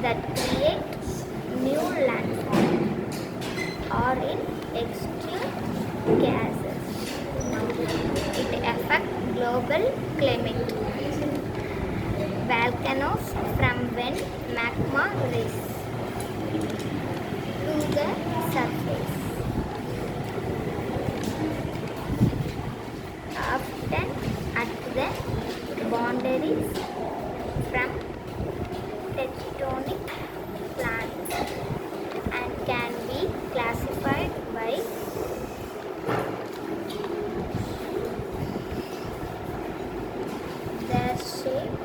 that create new landforms or in extreme gases. It affects global climate. Volcanoes from when magma rises to the surface, often at the boundaries from tectonic plates, and can be classified by their shape,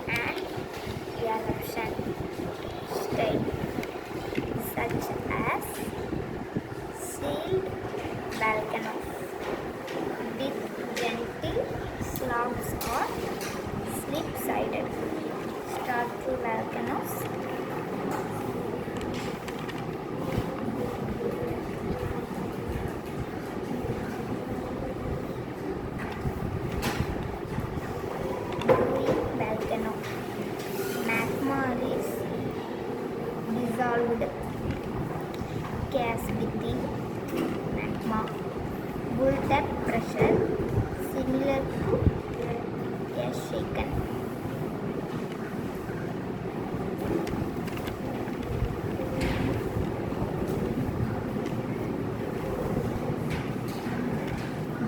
and eruption style, such as sealed volcanoes with gentle slopes or slip-sided stratovolcanoes. Brewing volcano. Magma is dissolved gas within magma. Built-up pressure similar to a shaken.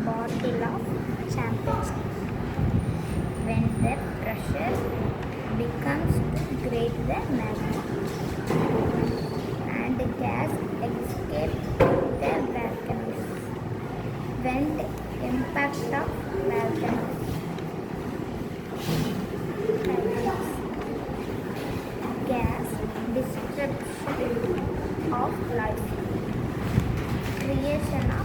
Bottle of champagne. When the pressure becomes too great, the magma and the gas escape the volcanoes. When the impact of volcanoes gas disruption of life, creation of